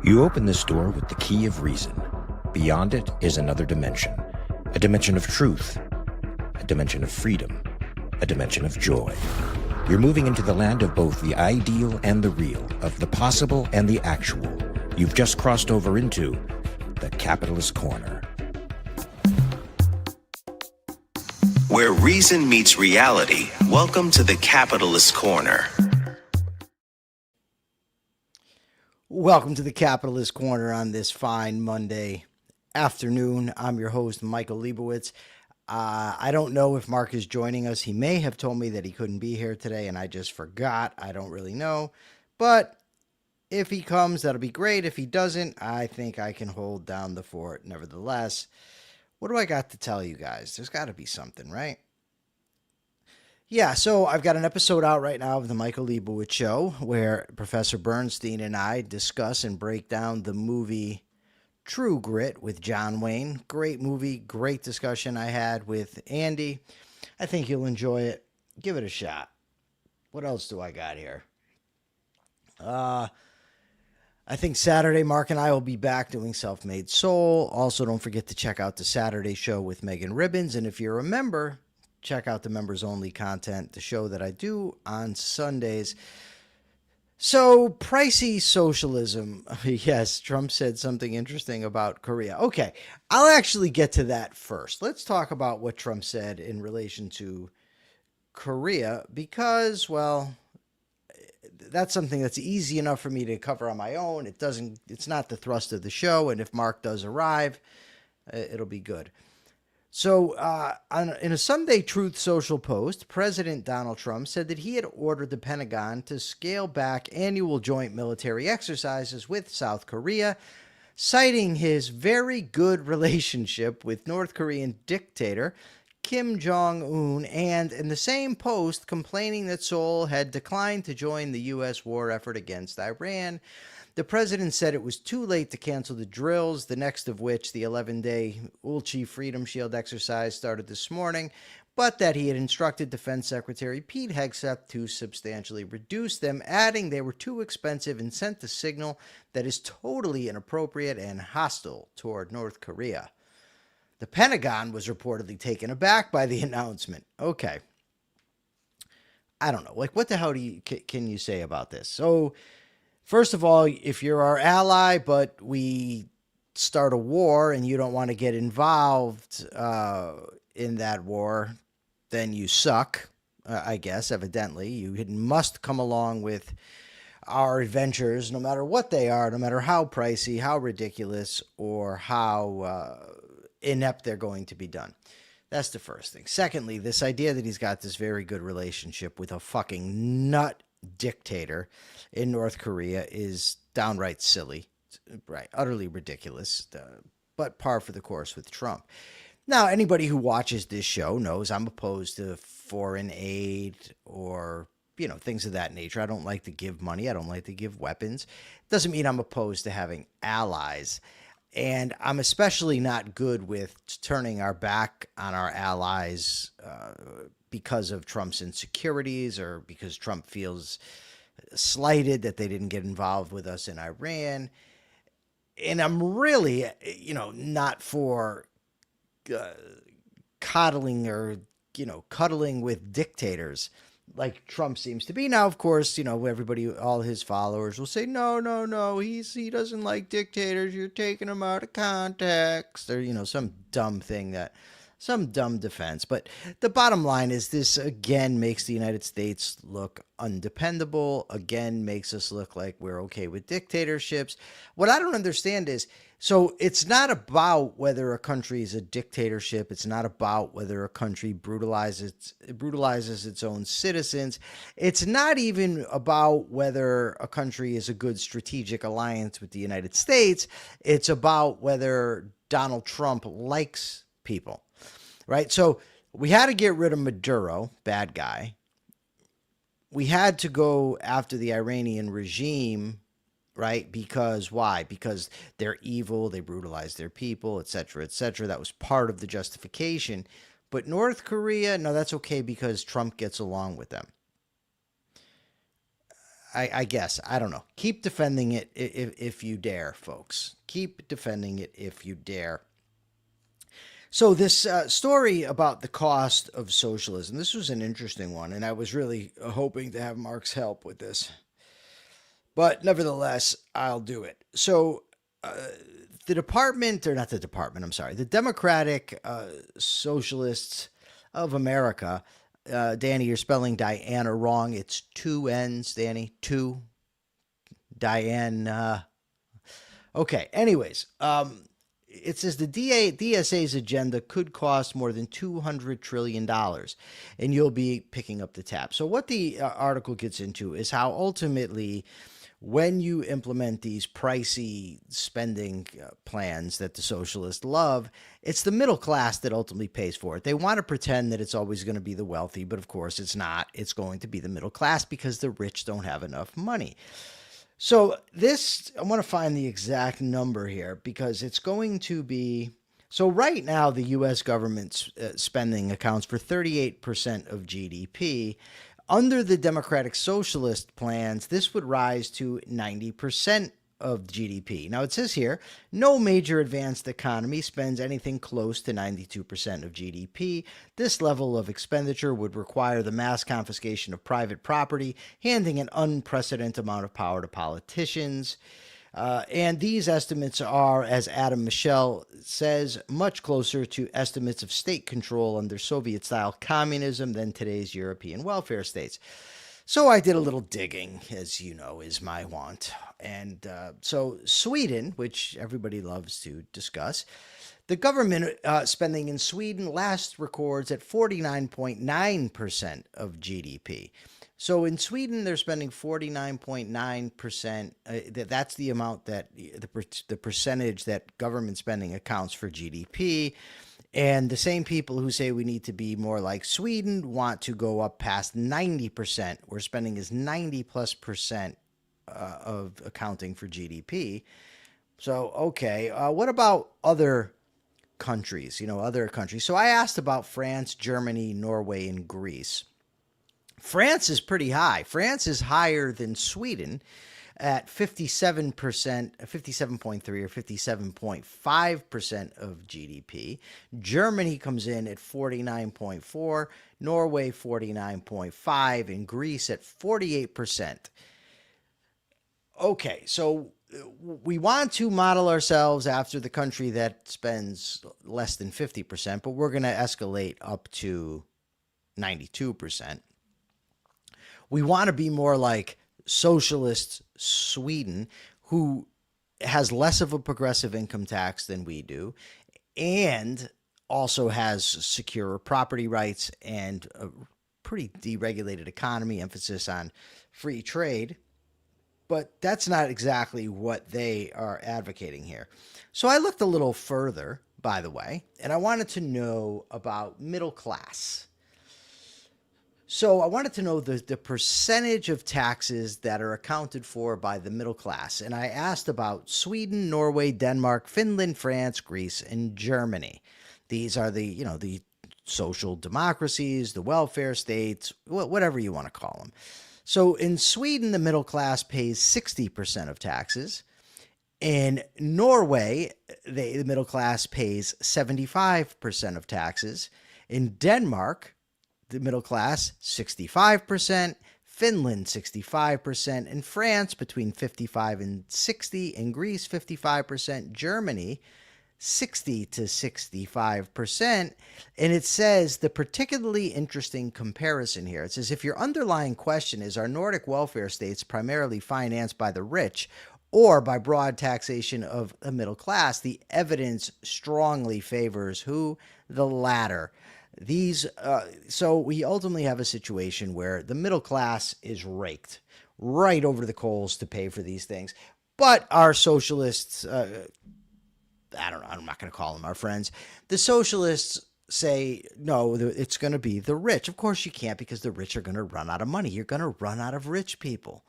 You open this door with the key of reason. Beyond it is another dimension, a dimension of truth, a dimension of freedom, a dimension of joy. You're moving into the land of both the ideal and the real, of the possible and the actual. You've just crossed over into the Capitalist Corner. Where reason meets reality, welcome to the Capitalist Corner. Welcome to the Capitalist Corner on this fine Monday afternoon. I'm your host, Michael Liebowitz. I don't know if Mark is joining us. He may have told me that he couldn't be here today, and I just forgot. I don't really know. But if he comes, that'll be great. If he doesn't, I think I can hold down the fort. Nevertheless, what do I got to tell you guys? There's got to be something, right? Yeah, so I've got an episode out right now of the Michael Liebowitz Show where Professor Bernstein and I discuss and break down the movie True Grit with John Wayne. Great movie, great discussion I had with Andy. I think you'll enjoy it. Give it a shot. What else do I got here? I think Saturday, Mark and I will be back doing Self-Made Soul. Also, don't forget to check out the Saturday show with Megan Ribbons. And if you're a member, check out the members-only content, the show that I do on Sundays. So, Pricey Socialism. Yes, Trump said something interesting about Korea. Okay, I'll actually get to that first. Let's talk about what Trump said in relation to Korea because, well, that's something that's easy enough for me to cover on my own. It's not the thrust of the show, and if Mark does arrive, it'll be good. So in a Sunday Truth Social post, President Donald Trump said that he had ordered the Pentagon to scale back annual joint military exercises with South Korea, citing his very good relationship with North Korean dictator Kim Jong-un, and in the same post complaining that Seoul had declined to join the U.S. war effort against Iran. The president said it was too late to cancel the drills, the next of which, the 11-day Ulchi Freedom Shield exercise, started this morning, but that he had instructed Defense Secretary Pete Hegseth to substantially reduce them, adding they were too expensive and sent a signal that is totally inappropriate and hostile toward North Korea. The Pentagon was reportedly taken aback by the announcement. Okay. I don't know. Like, what the hell can you say about this? So, first of all, if you're our ally, but we start a war and you don't want to get involved in that war, then you suck, I guess, evidently. You must come along with our adventures, no matter what they are, no matter how pricey, how ridiculous, or how inept they're going to be done. That's the first thing. Secondly, this idea that he's got this very good relationship with a fucking nut dictator in North Korea is downright silly, right? Utterly ridiculous, but par for the course with Trump. Now, anybody who watches this show knows I'm opposed to foreign aid or, things of that nature. I don't like to give money. I don't like to give weapons. Doesn't mean I'm opposed to having allies. And I'm especially not good with turning our back on our allies because of Trump's insecurities or because Trump feels slighted that they didn't get involved with us in Iran. And I'm really, not for coddling or, cuddling with dictators like Trump seems to be. Now, of course, everybody, all his followers will say, no, he doesn't like dictators. You're taking him out of context or, some dumb defense. But the bottom line is this, again, makes the United States look undependable, again, makes us look like we're okay with dictatorships. What I don't understand is, so it's not about whether a country is a dictatorship. It's not about whether a country brutalizes its own citizens. It's not even about whether a country is a good strategic alliance with the United States. It's about whether Donald Trump likes people, right? So we had to get rid of Maduro, bad guy. We had to go after the Iranian regime, right? Because why? Because they're evil, they brutalize their people, et cetera, et cetera. That was part of the justification. But North Korea, no, that's okay because Trump gets along with them. I guess. I don't know. Keep defending it if you dare, folks. Keep defending it if you dare. So this story about the cost of socialism, this was an interesting one, and I was really hoping to have Mark's help with this. But nevertheless, I'll do it. So the Democratic Socialists of America, Danny, you're spelling Diana wrong. It's two N's, Danny. Two. Diane. Okay, anyways, it says the DSA's agenda could cost more than $200 trillion, and you'll be picking up the tab. So what the article gets into is how ultimately, when you implement these pricey spending plans that the socialists love, it's the middle class that ultimately pays for it. They want to pretend that it's always going to be the wealthy, but of course it's not. It's going to be the middle class because the rich don't have enough money. So this, I want to find the exact number here because it's going to be, so right now the U.S. government's spending accounts for 38% of GDP. Under the Democratic Socialist plans, this would rise to 90% of GDP. Now, it says here, no major advanced economy spends anything close to 92% of GDP. This level of expenditure would require the mass confiscation of private property, handing an unprecedented amount of power to politicians. And these estimates are, as Adam Michel says, much closer to estimates of state control under Soviet-style communism than today's European welfare states. So I did a little digging, as you know, is my wont. And so Sweden, which everybody loves to discuss, the government spending in Sweden last records at 49.9% of GDP. So in Sweden, they're spending 49.9%. That's the amount that the percentage that government spending accounts for GDP. And the same people who say we need to be more like Sweden want to go up past 90%, where spending is 90+% of accounting for GDP. So, okay, what about other countries? Other countries. So I asked about France, Germany, Norway, and Greece. France is pretty high. France is higher than Sweden at 57%, 57.3 or 57.5% of GDP. Germany comes in at 49.4, Norway 49.5, and Greece at 48%. Okay, so we want to model ourselves after the country that spends less than 50%, but we're going to escalate up to 92%. We want to be more like socialist Sweden, who has less of a progressive income tax than we do, and also has secure property rights and a pretty deregulated economy, emphasis on free trade. But that's not exactly what they are advocating here. So I looked a little further, by the way, and I wanted to know about middle class. So I wanted to know the percentage of taxes that are accounted for by the middle class. And I asked about Sweden, Norway, Denmark, Finland, France, Greece, and Germany. These are the social democracies, the welfare states, whatever you want to call them. So in Sweden, the middle class pays 60% of taxes. In Norway, the middle class pays 75% of taxes. In Denmark, the middle class, 65%, Finland, 65%, and France, between 55 and 60, and Greece, 55%, Germany, 60 to 65%. And it says the particularly interesting comparison here. It says if your underlying question is, are Nordic welfare states primarily financed by the rich or by broad taxation of the middle class, the evidence strongly favors who? The latter. So we ultimately have a situation where the middle class is raked right over the coals to pay for these things. But our socialists, I'm not going to call them our friends. The socialists say, no, it's going to be the rich. Of course you can't, because the rich are going to run out of money. You're going to run out of rich people.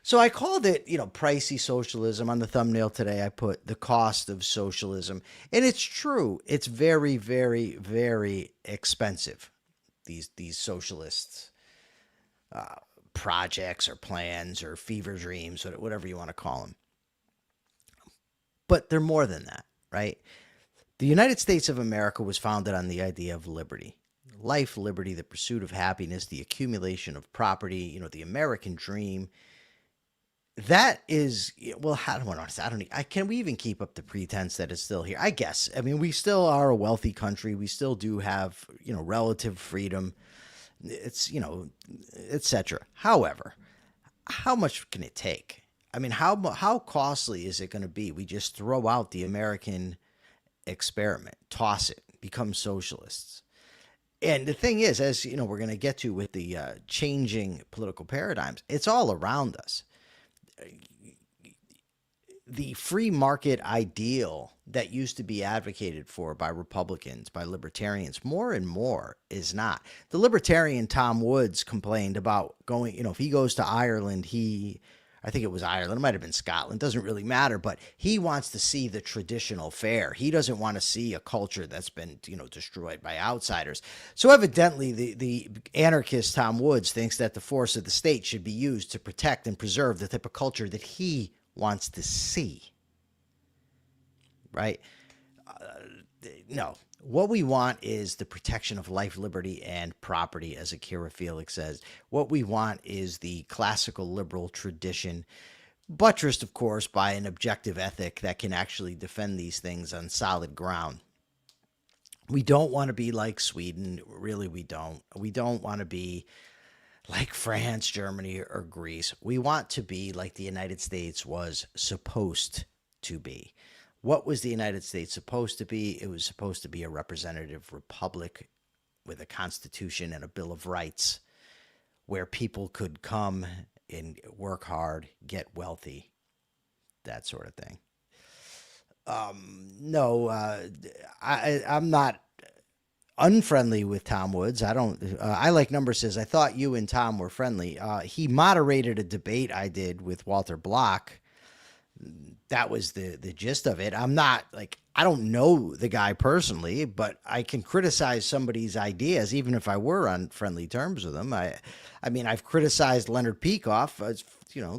So I called it, pricey socialism. On the thumbnail today, I put the cost of socialism. And it's true. It's very, very, very expensive, these socialists' projects or plans or fever dreams, or whatever you want to call them. But they're more than that, right? The United States of America was founded on the idea of liberty. Life, liberty, the pursuit of happiness, the accumulation of property, the American dream. That is, well, how do I want to say? Can we even keep up the pretense that it's still here? I guess. I mean, we still are a wealthy country. We still do have, relative freedom. It's, etc. However, how much can it take? I mean, how costly is it going to be? We just throw out the American experiment, toss it, become socialists. And the thing is, as we're going to get to with the changing political paradigms, it's all around us. The free market ideal that used to be advocated for by Republicans, by libertarians, more and more is not. The libertarian Tom Woods complained about going, if he goes to Ireland, I think it was Ireland, it might have been Scotland, doesn't really matter, but he wants to see the traditional fare. He doesn't want to see a culture that's been, destroyed by outsiders. So evidently the anarchist Tom Woods thinks that the force of the state should be used to protect and preserve the type of culture that he wants to see. Right? No. What we want is the protection of life, liberty, and property, as Akira Felix says. What we want is the classical liberal tradition, buttressed, of course, by an objective ethic that can actually defend these things on solid ground. We don't want to be like Sweden. Really, we don't. We don't want to be like France, Germany, or Greece. We want to be like the United States was supposed to be. What was the United States supposed to be? It was supposed to be a representative republic with a constitution and a Bill of Rights where people could come and work hard, get wealthy, that sort of thing. I'm not unfriendly with Tom Woods. I like Number says, I thought you and Tom were friendly. He moderated a debate I did with Walter Block. That was the gist of it. I don't know the guy personally, but I can criticize somebody's ideas, even if I were on friendly terms with them. I mean, I've criticized Leonard Peikoff.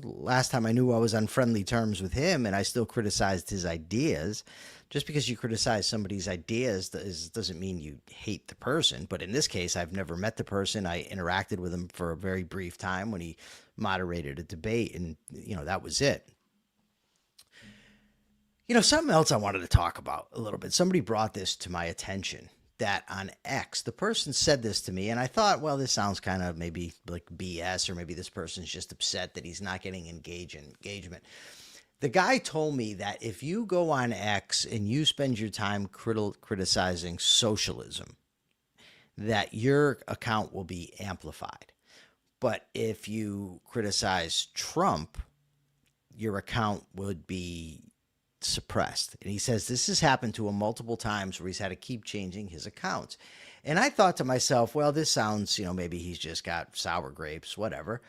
Last time I knew I was on friendly terms with him, and I still criticized his ideas. Just because you criticize somebody's ideas doesn't mean you hate the person. But in this case, I've never met the person. I interacted with him for a very brief time when he moderated a debate, and, that was it. Something else I wanted to talk about a little bit. Somebody brought this to my attention, that on X, the person said this to me, and I thought, well, this sounds kind of maybe like BS, or maybe this person's just upset that he's not getting engagement. The guy told me that if you go on X and you spend your time criticizing socialism, that your account will be amplified. But if you criticize Trump, your account would be suppressed. And he says this has happened to him multiple times where he's had to keep changing his accounts. And I thought to myself, well, this sounds, maybe he's just got sour grapes, whatever.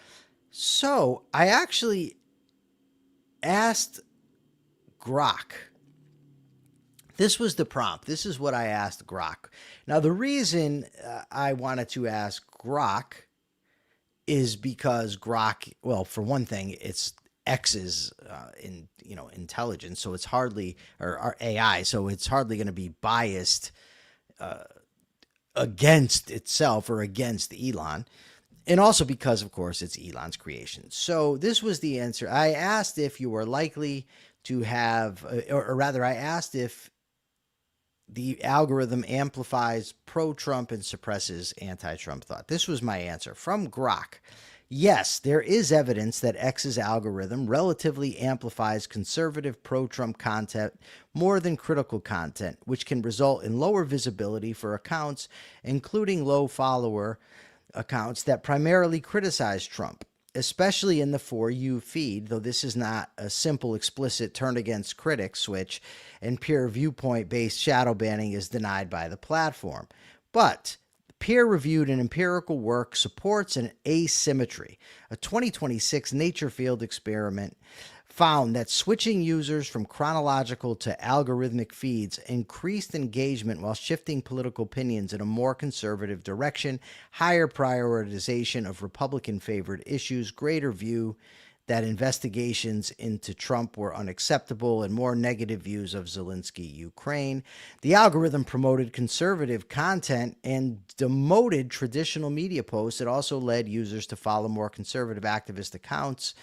So I actually asked Grok. This was the prompt. This is what I asked Grok. Now, the reason I wanted to ask Grok is because Grok, well, for one thing, it's X's intelligence, so it's hardly, or AI, so it's hardly going to be biased against itself or against Elon. And also because, of course, it's Elon's creation. So this was the answer. I asked if you were likely to have, or rather, I asked if the algorithm amplifies pro-Trump and suppresses anti-Trump thought. This was my answer from Grok. Yes, there is evidence that X's algorithm relatively amplifies conservative pro-Trump content more than critical content, which can result in lower visibility for accounts, including low follower accounts that primarily criticize Trump, especially in the For You feed, though this is not a simple, explicit turn against critics switch, and pure viewpoint-based shadow banning is denied by the platform. But peer-reviewed and empirical work supports an asymmetry. A 2026 Nature field experiment found that switching users from chronological to algorithmic feeds increased engagement while shifting political opinions in a more conservative direction, higher prioritization of Republican-favored issues, greater view that investigations into Trump were unacceptable, and more negative views of Zelensky, Ukraine. The algorithm promoted conservative content and demoted traditional media posts. It also led users to follow more conservative activist accounts.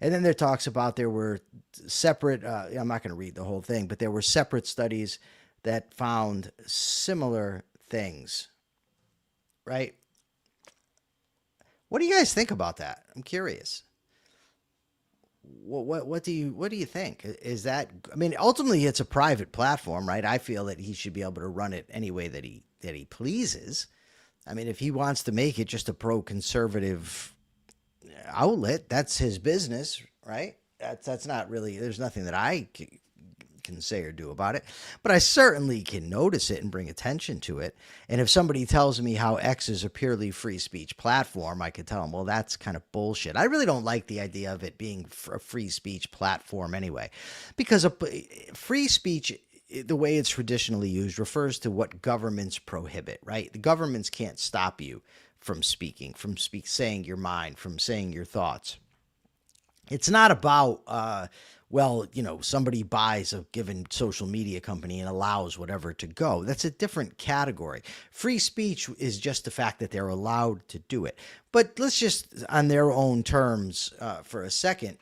And then there talks about there were separate, I'm not going to read the whole thing, but there were separate studies that found similar things, right? What do you guys think about that? I'm curious. What do you think? Is that, I mean, ultimately it's a private platform, right? I feel that he should be able to run it any way that he pleases. I mean, if he wants to make it just a pro-conservative outlet, that's his business, right? That's not really, there's nothing that I can say or do about it, but I certainly can notice it and bring attention to it. And if somebody tells me how X is a purely free speech platform, I could tell them, well, that's kind of bullshit. I really don't like the idea of it being a free speech platform anyway, because free speech, the way it's traditionally used, refers to what governments prohibit, right? The governments can't stop you from speaking, saying your mind, from saying your thoughts. It's not about, well, you know, somebody buys a given social media company and allows whatever to go. That's a different category. Free speech is just the fact that they're allowed to do it. But let's just, on their own terms, for a second,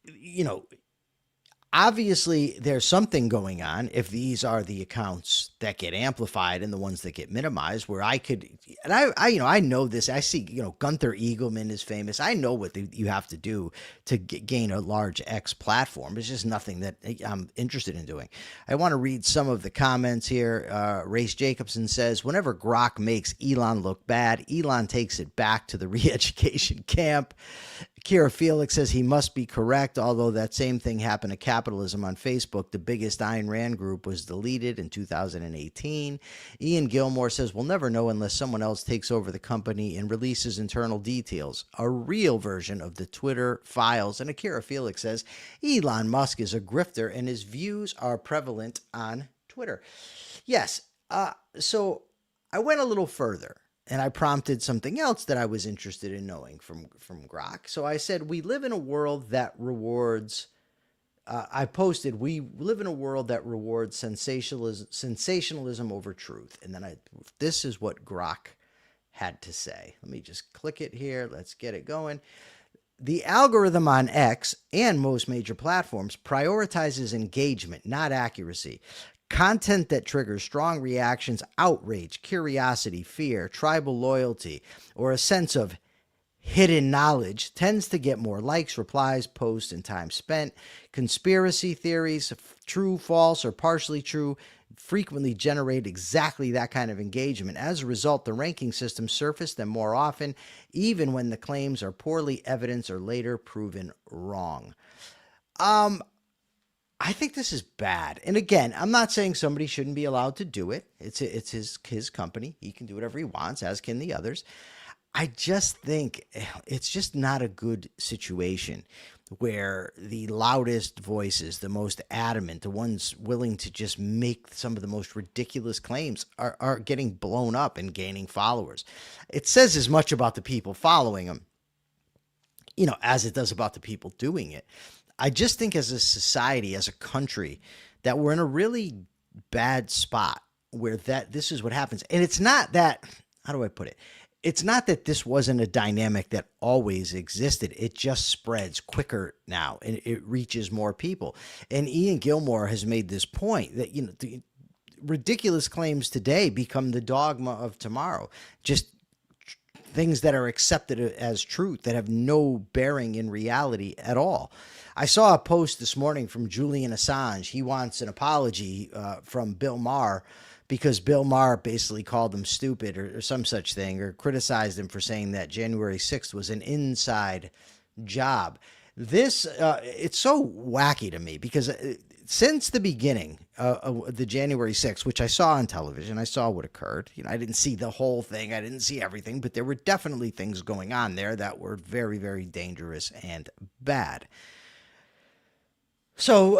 you know, obviously there's something going on if these are the accounts that get amplified and the ones that get minimized, where I could, and I know this, I see, Gunther Eagleman is famous. I know what you have to do to gain a large X platform. It's just nothing that I'm interested in doing. I want to read some of the comments here. Race Jacobson says, whenever Grok makes Elon look bad, Elon takes it back to the re-education camp. Kira Felix says he must be correct, although that same thing happened to Capitalism on Facebook. The biggest Ayn Rand group was deleted in 2018. Ian Gilmore says we'll never know unless someone else takes over the company and releases internal details, a real version of the Twitter files. And Akira Felix says Elon Musk is a grifter and his views are prevalent on Twitter. Yes, so I went a little further. And I prompted something else that I was interested in knowing from Grok. So I said, we live in a world that rewards, I posted, we live in a world that rewards sensationalism over truth. And then this is what Grok had to say. Let me just click it here. Let's get it going. The algorithm on X and most major platforms prioritizes engagement, not accuracy. Content that triggers strong reactions, outrage, curiosity, fear, tribal loyalty, or a sense of hidden knowledge tends to get more likes, replies, posts, and time spent. Conspiracy theories, true, false, or partially true, frequently generate exactly that kind of engagement. As a result, the ranking system surfaces them more often, even when the claims are poorly evidenced or later proven wrong. I think this is bad. And again, I'm not saying somebody shouldn't be allowed to do it. It's his company. He can do whatever he wants, as can the others. I just think it's just not a good situation where the loudest voices, the most adamant, the ones willing to just make some of the most ridiculous claims are getting blown up and gaining followers. It says as much about the people following them, as it does about the people doing it. I just think as a society, as a country, that we're in a really bad spot where this is what happens. And it's not that, how do I put it? It's not that this wasn't a dynamic that always existed. It just spreads quicker now and it reaches more people. And Ian Gilmore has made this point that, the ridiculous claims today become the dogma of tomorrow. Just things that are accepted as truth that have no bearing in reality at all. I saw a post this morning from Julian Assange. He wants an apology from Bill Maher because Bill Maher basically called him stupid or some such thing, or criticized him for saying that January 6th was an inside job. This, it's so wacky to me because since the beginning of the January 6th, which I saw on television, I saw what occurred. I didn't see the whole thing. I didn't see everything, but there were definitely things going on there that were very, very dangerous and bad. So,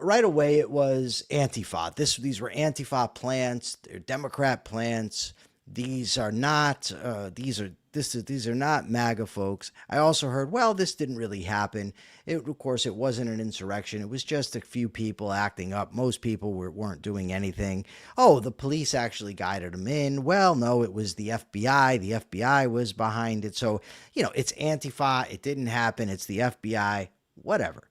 right away it was Antifa. These were Antifa plants. They're Democrat plants. These are not. These are not MAGA folks. I also heard, well, this didn't really happen. Of course, it wasn't an insurrection. It was just a few people acting up. Most people weren't doing anything. Oh, the police actually guided them in. Well, no, it was the FBI. The FBI was behind it. So, it's Antifa. It didn't happen. It's the FBI. Whatever.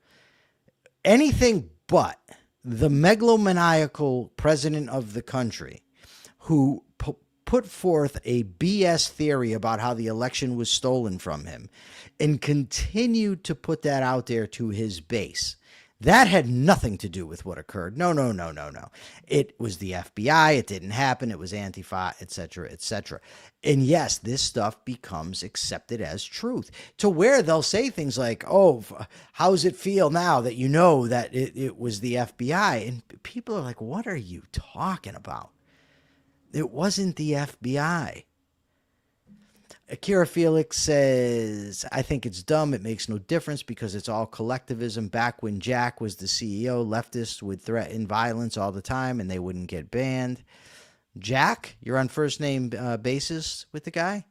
Anything but the megalomaniacal president of the country who put forth a BS theory about how the election was stolen from him and continued to put that out there to his base. That had nothing to do with what occurred. No. It was the FBI. It didn't happen. It was Antifa, etc., etc. And yes, this stuff becomes accepted as truth to where they'll say things like, oh, how's it feel now that you know that it was the FBI? And people are like, what are you talking about? It wasn't the FBI. Akira Felix says, I think it's dumb. It makes no difference because it's all collectivism. Back when Jack was the CEO, leftists would threaten violence all the time and they wouldn't get banned. Jack, you're on first name basis with the guy?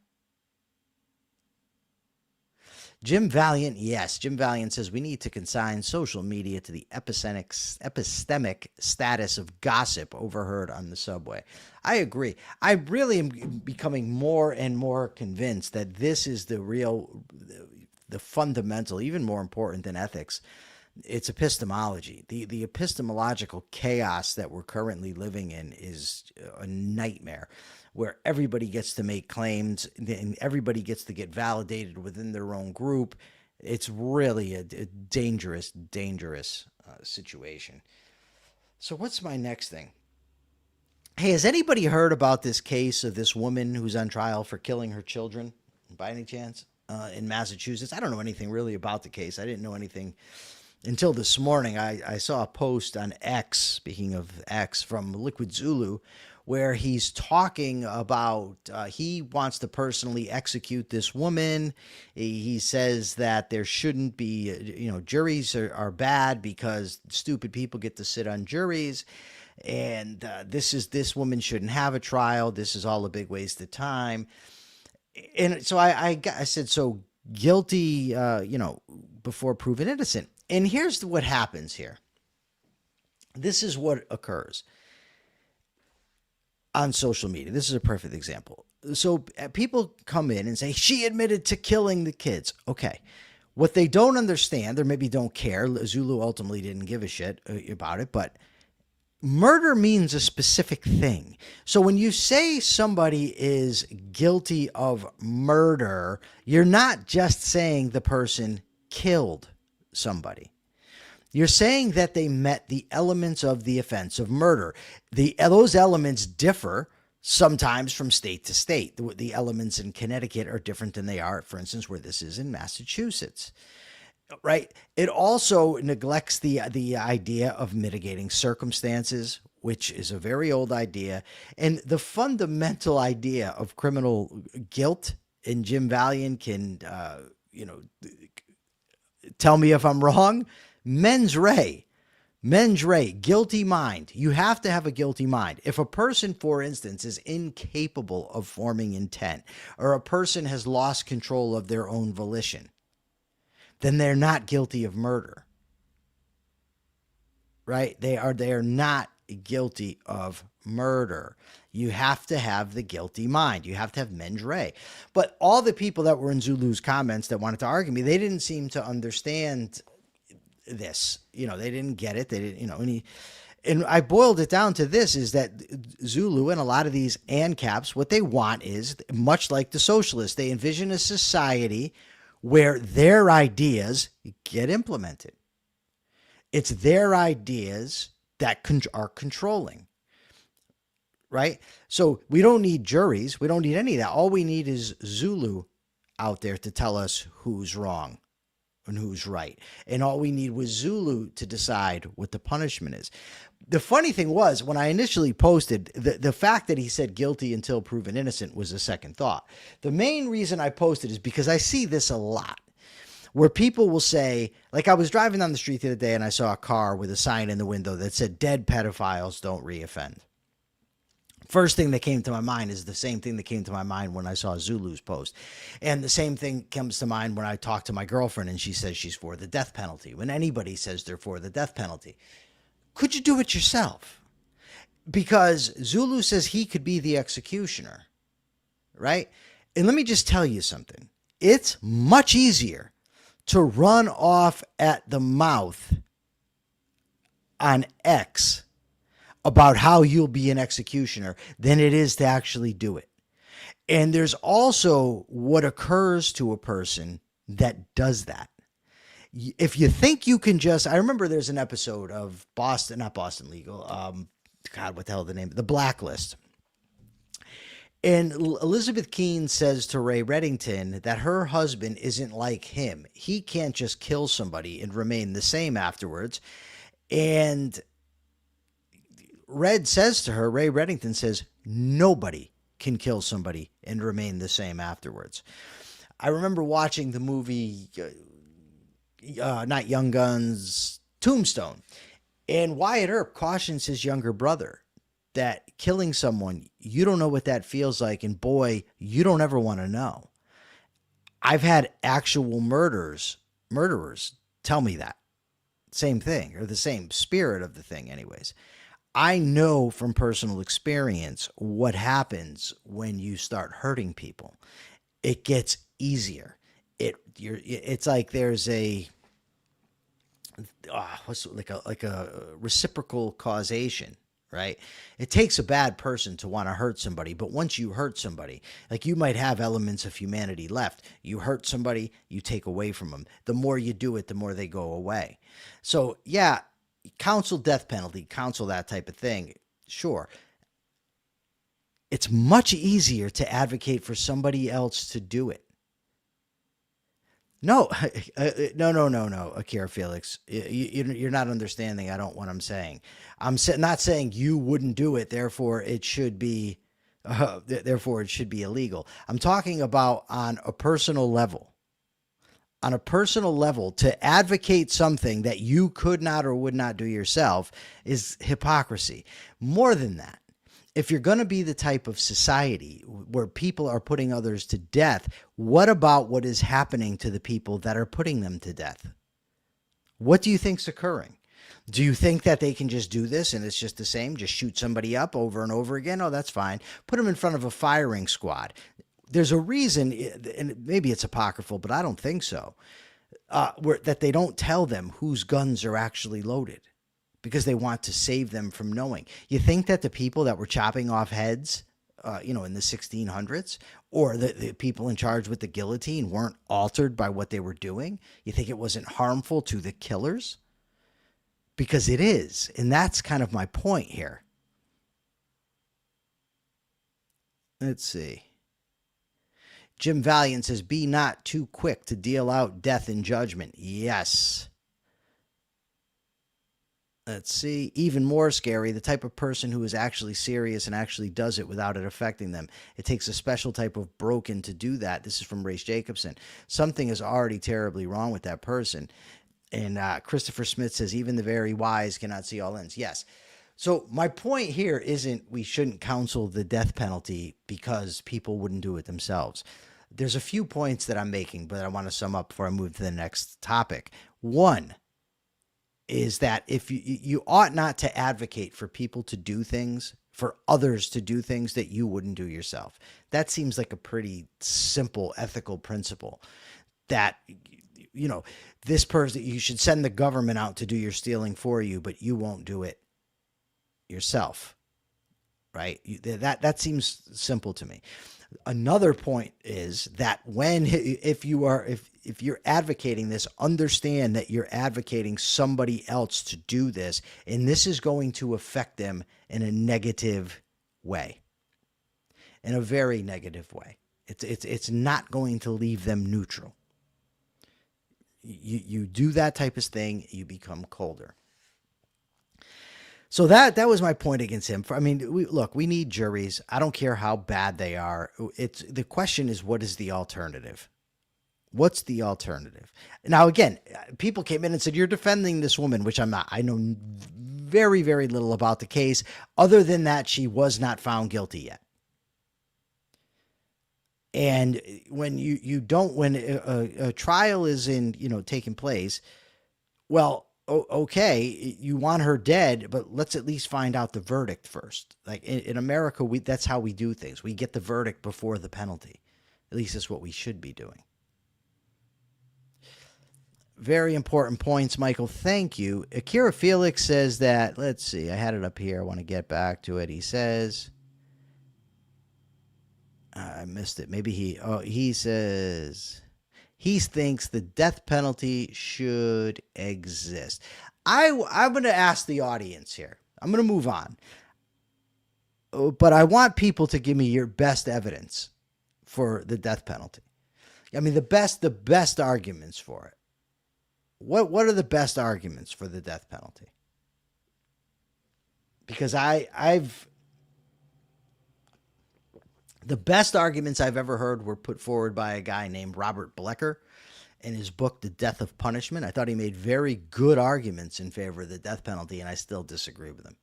Jim Valiant, yes. Jim Valiant says we need to consign social media to the epistemic status of gossip overheard on the subway. I agree. I really am becoming more and more convinced that this is the fundamental, even more important than ethics. It's epistemology. The epistemological chaos that we're currently living in is a nightmare, where everybody gets to make claims and everybody gets to get validated within their own group. It's really a dangerous situation. So what's my next thing? Hey, has anybody heard about this case of this woman who's on trial for killing her children by any chance in Massachusetts? I don't know anything really about the case. I didn't know anything until this morning. I saw a post on X, speaking of X, from Liquid Zulu, where he's talking about he wants to personally execute this woman. He says that there shouldn't be, juries are bad because stupid people get to sit on juries. And this woman shouldn't have a trial. This is all a big waste of time. And so I said, so guilty, before proven innocent. And here's what happens here. This is what occurs on social media. This is a perfect example. So people come in and say, she admitted to killing the kids. Okay. What they don't understand, or maybe don't care, Zulu ultimately didn't give a shit about it, but murder means a specific thing. So when you say somebody is guilty of murder, you're not just saying the person killed somebody. You're saying that they met the elements of the offense of murder. Those elements differ sometimes from state to state. The elements in Connecticut are different than they are, for instance, where this is in Massachusetts. Right? It also neglects the idea of mitigating circumstances, which is a very old idea. And the fundamental idea of criminal guilt, and Jim Valiant can, tell me if I'm wrong, mens rea, guilty mind. You have to have a guilty mind. If a person, for instance, is incapable of forming intent, or a person has lost control of their own volition, then they're not guilty of murder. Right? They are not guilty of murder. You have to have the guilty mind. You have to have mens rea. But all the people that were in Zulu's comments that wanted to argue me, they didn't seem to understand this. They didn't get it. They didn't, and I boiled it down to this, is that Zulu and a lot of these ANCAPs, what they want is, much like the socialists, they envision a society where their ideas get implemented. It's their ideas that are controlling, right? So we don't need juries. We don't need any of that. All we need is Zulu out there to tell us who's wrong, and who's right. And all we need was Zulu to decide what the punishment is. The funny thing was, when I initially posted, the fact that he said guilty until proven innocent was a second thought. The main reason I posted is because I see this a lot, where people will say, like I was driving down the street the other day and I saw a car with a sign in the window that said, "Dead pedophiles don't reoffend." First thing that came to my mind is the same thing that came to my mind when I saw Zulu's post. And the same thing comes to mind when I talk to my girlfriend and she says she's for the death penalty. When anybody says they're for the death penalty, could you do it yourself? Because Zulu says he could be the executioner, right? And let me just tell you something. It's much easier to run off at the mouth on X about how you'll be an executioner than it is to actually do it. And there's also what occurs to a person that does that. If you think you can just, I remember there's an episode of not Boston Legal, God, what the hell is the name? The Blacklist. And Elizabeth Keene says to Ray Reddington that her husband isn't like him. He can't just kill somebody and remain the same afterwards. And Ray Reddington says, nobody can kill somebody and remain the same afterwards. I remember watching the movie, not Young Guns, Tombstone. And Wyatt Earp cautions his younger brother that killing someone, you don't know what that feels like. And boy, you don't ever want to know. I've had actual murderers tell me that. Same thing, or the same spirit of the thing anyways. I know from personal experience what happens when you start hurting people. It gets easier. It's like there's a like a reciprocal causation, right? It takes a bad person to want to hurt somebody, but once you hurt somebody, like you might have elements of humanity left. You hurt somebody, you take away from them. The more you do it, the more they go away. So yeah, counsel death penalty, counsel that type of thing. Sure. It's much easier to advocate for somebody else to do it. No, Akira Felix, you're not understanding. What I'm saying. I'm not saying you wouldn't do it. Therefore, it should be illegal. I'm talking about on a personal level. On a personal level, to advocate something that you could not or would not do yourself is hypocrisy. More than that, if you're going to be the type of society where people are putting others to death, what about what is happening to the people that are putting them to death? What do you think's occurring? Do you think that they can just do this and it's just the same? Just shoot somebody up over and over again? Oh, that's fine. Put them in front of a firing squad. There's a reason, and maybe it's apocryphal, but I don't think so, that they don't tell them whose guns are actually loaded because they want to save them from knowing. You think that the people that were chopping off heads, in the 1600s, or the people in charge with the guillotine weren't altered by what they were doing? You think it wasn't harmful to the killers? Because it is, and that's kind of my point here. Let's see. Jim Valiant says, be not too quick to deal out death in judgment. Yes. Let's see. Even more scary, the type of person who is actually serious and actually does it without it affecting them. It takes a special type of broken to do that. This is from Race Jacobson. Something is already terribly wrong with that person. And Christopher Smith says, even the very wise cannot see all ends. Yes. So my point here isn't we shouldn't counsel the death penalty because people wouldn't do it themselves. There's a few points that I'm making, but I want to sum up before I move to the next topic. One is that if you ought not to advocate for people to do things, for others to do things that you wouldn't do yourself. That seems like a pretty simple ethical principle that, this person, you should send the government out to do your stealing for you, but you won't do it yourself, right? That seems simple to me. Another point is that if you're advocating this, understand that you're advocating somebody else to do this, and this is going to affect them in a negative way, in a very negative way. It's not going to leave them neutral. You do that type of thing, you become colder. So that was my point against him. I mean, we need juries. I don't care how bad they are. The question is, what is the alternative? What's the alternative? Now, again, people came in and said, you're defending this woman, which I'm not. I know very, very little about the case, other than that she was not found guilty yet. And when when a trial is taking place, well, okay, you want her dead, but let's at least find out the verdict first. Like in America, that's how we do things. We get the verdict before the penalty. At least that's what we should be doing. Very important points, Michael. Thank you. Akira Felix says that, let's see, I had it up here. I want to get back to it. He says, I missed it. Maybe he says he thinks the death penalty should exist. I'm going to ask the audience here. I'm going to move on. But I want people to give me your best evidence for the death penalty. I mean, the best arguments for it. What are the best arguments for the death penalty? Because the best arguments I've ever heard were put forward by a guy named Robert Blecker in his book, The Death of Punishment. I thought he made very good arguments in favor of the death penalty, and I still disagree with him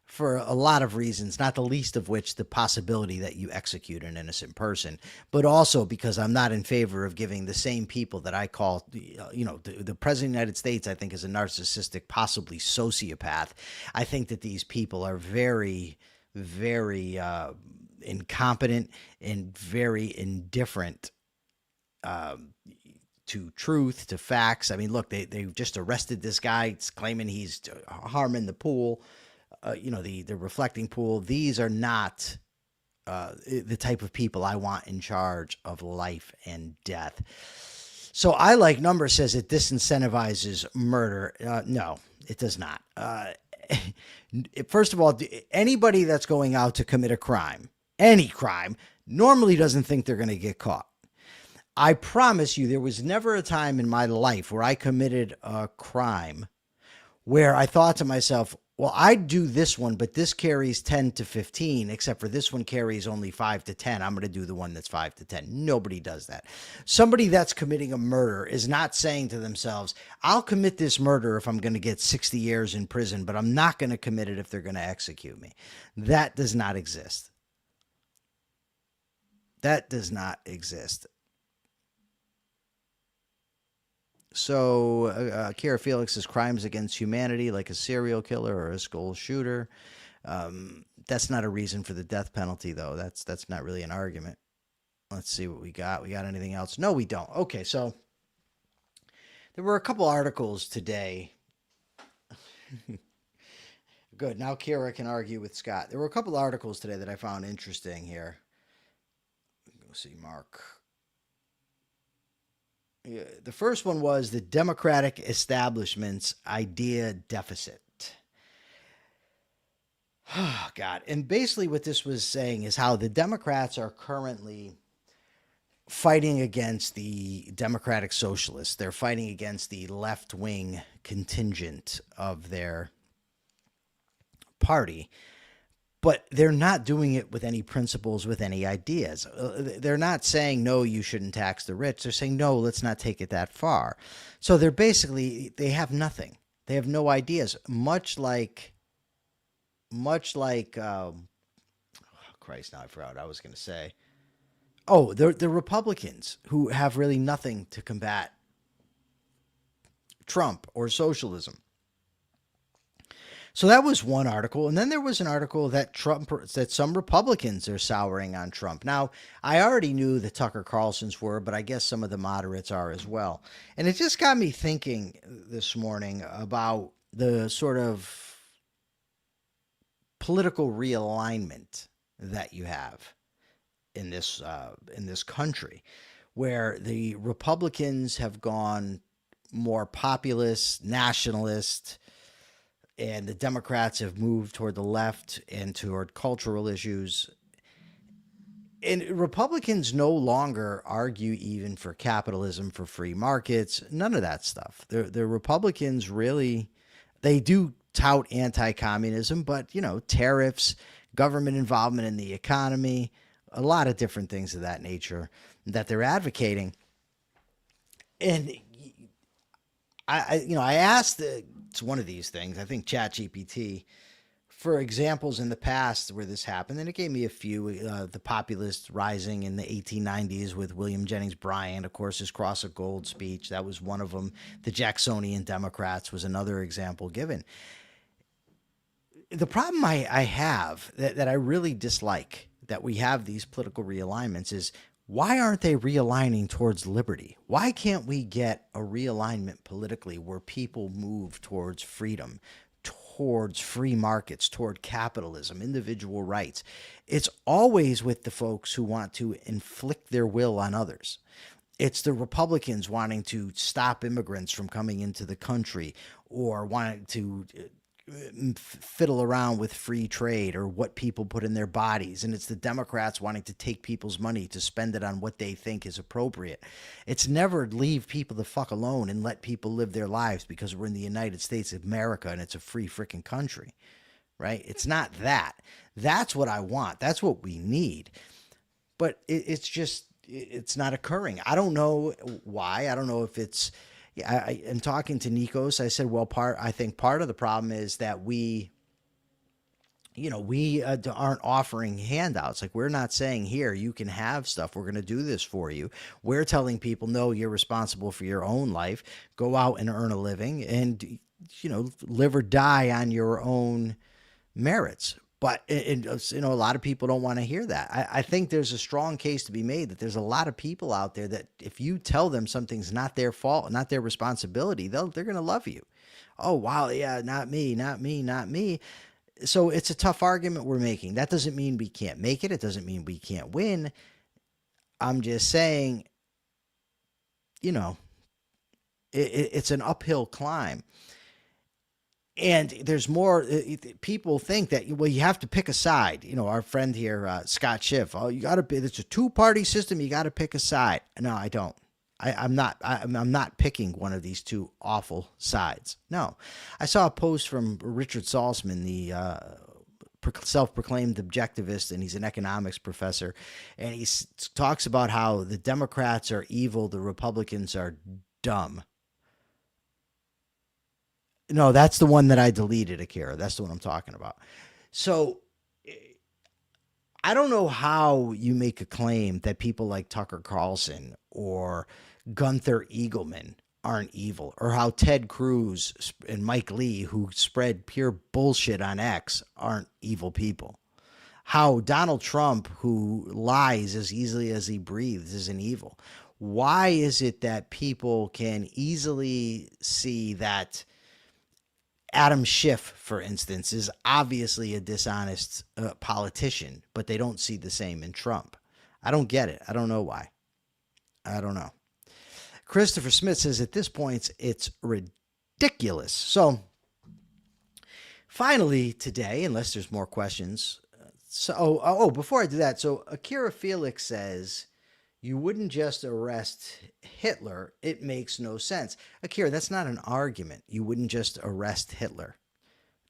for a lot of reasons, not the least of which the possibility that you execute an innocent person, but also because I'm not in favor of giving the same people that I call, the President of the United States, I think, is a narcissistic, possibly sociopath. I think that these people are very, very incompetent and very indifferent to truth, to facts. I mean, look, they just arrested this guy claiming he's harming the pool. The reflecting pool. These are not the type of people I want in charge of life and death. So I Like Numbers says it disincentivizes murder. No, it does not. First of all, anybody that's going out to commit a crime, any crime, normally doesn't think they're going to get caught. I promise you, there was never a time in my life where I committed a crime where I thought to myself, well, I'd do this one, but this carries 10 to 15, except for this one carries only 5 to 10. I'm going to do the one that's 5 to 10. Nobody does that. Somebody that's committing a murder is not saying to themselves, I'll commit this murder if I'm going to get 60 years in prison, but I'm not going to commit it if they're going to execute me. That does not exist. That does not exist. So Kira Felix's crimes against humanity, like a serial killer or a school shooter, that's not a reason for the death penalty, though. That's not really an argument. Let's see what we got. We got anything else? No, we don't. Okay, so there were a couple articles today. Good. Now Kira can argue with Scott. There were a couple articles today that I found interesting here. Go see Mark. Yeah, the first one was the Democratic establishment's idea deficit. Oh, God. And basically what this was saying is how the Democrats are currently fighting against the Democratic Socialists. They're fighting against the left-wing contingent of their party. But they're not doing it with any principles, with any ideas. They're not saying, no, you shouldn't tax the rich. They're saying, no, let's not take it that far. So they have nothing. They have no ideas. Much like, Christ, now I forgot what I was going to say. Oh, the Republicans who have really nothing to combat Trump or socialism. So that was one article. And then there was an article that some Republicans are souring on Trump. Now, I already knew that Tucker Carlson's were, but I guess some of the moderates are as well. And it just got me thinking this morning about the sort of political realignment that you have in this country, where the Republicans have gone more populist, nationalist, and the Democrats have moved toward the left and toward cultural issues. And Republicans no longer argue even for capitalism, for free markets, none of that stuff. The Republicans really, they do tout anti-communism, but, tariffs, government involvement in the economy, a lot of different things of that nature that they're advocating. And I asked, it's one of these things, I think ChatGPT, for examples in the past where this happened, and it gave me a few. The populist rising in the 1890s with William Jennings Bryan, of course, his Cross of Gold speech, that was one of them. The Jacksonian Democrats was another example given. The problem I have that I really dislike that we have these political realignments is, why aren't they realigning towards liberty? Why can't we get a realignment politically where people move towards freedom, towards free markets, toward capitalism, individual rights? It's always with the folks who want to inflict their will on others. It's the Republicans wanting to stop immigrants from coming into the country, or wanting to fiddle around with free trade or what people put in their bodies. And it's the Democrats wanting to take people's money to spend it on what they think is appropriate. It's never leave people the fuck alone and let people live their lives because we're in the United States of America and it's a free freaking country, right? It's not that. That's what I want. That's what we need. But it's not occurring. I don't know why. I don't know if it's, I am talking to Nikos. I said, well, I think part of the problem is that we aren't offering handouts. Like, we're not saying, here, you can have stuff. We're going to do this for you. We're telling people, no, you're responsible for your own life. Go out and earn a living and, live or die on your own merits. But, a lot of people don't want to hear that. I think there's a strong case to be made that there's a lot of people out there that if you tell them something's not their fault, not their responsibility, they're going to love you. Oh, wow, yeah, not me, not me, not me. So it's a tough argument we're making. That doesn't mean we can't make it. It doesn't mean we can't win. I'm just saying, it's an uphill climb. And there's more people think that, well, you have to pick a side. Our friend here, Scott Schiff, it's a two-party system. You got to pick a side. No, I don't. I'm not picking one of these two awful sides. No, I saw a post from Richard Salzman, the self-proclaimed objectivist, and he's an economics professor. And he talks about how the Democrats are evil. The Republicans are dumb. No, that's the one that I deleted, Akira. That's the one I'm talking about. So I don't know how you make a claim that people like Tucker Carlson or Gunther Eagleman aren't evil, or how Ted Cruz and Mike Lee, who spread pure bullshit on X, aren't evil people. How Donald Trump, who lies as easily as he breathes, isn't evil. Why is it that people can easily see that Adam Schiff, for instance, is obviously a dishonest politician, but they don't see the same in Trump? I don't get it. I don't know why. I don't know. Christopher Smith says at this point, it's ridiculous. So finally today, unless there's more questions. Before I do that, so Akira Felix says, you wouldn't just arrest Hitler. It makes no sense. Akira, that's not an argument. You wouldn't just arrest Hitler.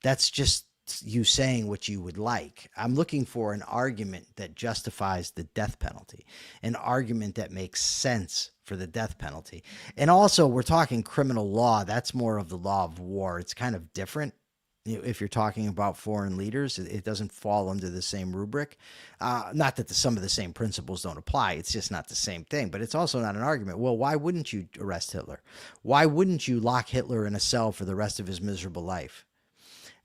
That's just you saying what you would like. I'm looking for an argument that justifies the death penalty, an argument that makes sense for the death penalty. And also, we're talking criminal law. That's more of the law of war. It's kind of different. If you're talking about foreign leaders, it doesn't fall under the same rubric. Not that some of the same principles don't apply. It's just not the same thing. But it's also not an argument. Well, why wouldn't you arrest Hitler? Why wouldn't you lock Hitler in a cell for the rest of his miserable life?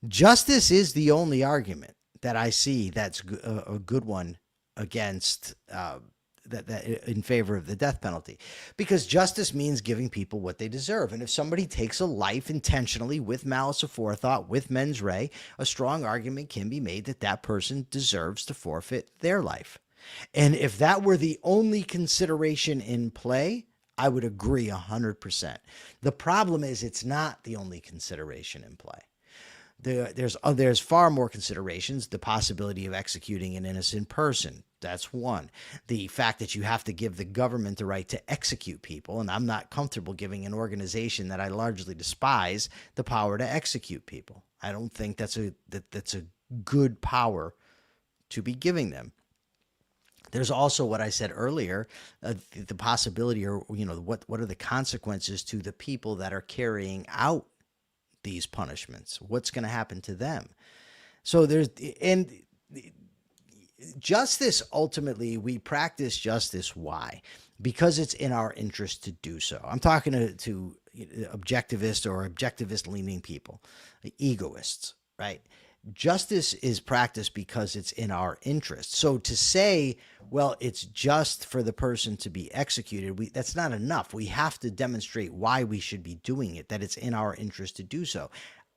Justice is the only argument that I see that's a good one against that in favor of the death penalty, because justice means giving people what they deserve. And if somebody takes a life intentionally with malice aforethought, with mens rea, a strong argument can be made that that person deserves to forfeit their life. And if that were the only consideration in play, I would agree 100%. The problem is it's not the only consideration in play. There's far more considerations. The possibility of executing an innocent person. That's one. The fact that you have to give the government the right to execute people, and I'm not comfortable giving an organization that I largely despise the power to execute people. I don't think that's a good power to be giving them. There's also what I said earlier, the possibility, or what are the consequences to the people that are carrying out these punishments? What's going to happen to them? So justice, ultimately, we practice justice. Why? Because it's in our interest to do so. I'm talking to objectivist or objectivist-leaning people, egoists, right? Justice is practiced because it's in our interest. So to say, well, it's just for the person to be executed, that's not enough. We have to demonstrate why we should be doing it, that it's in our interest to do so.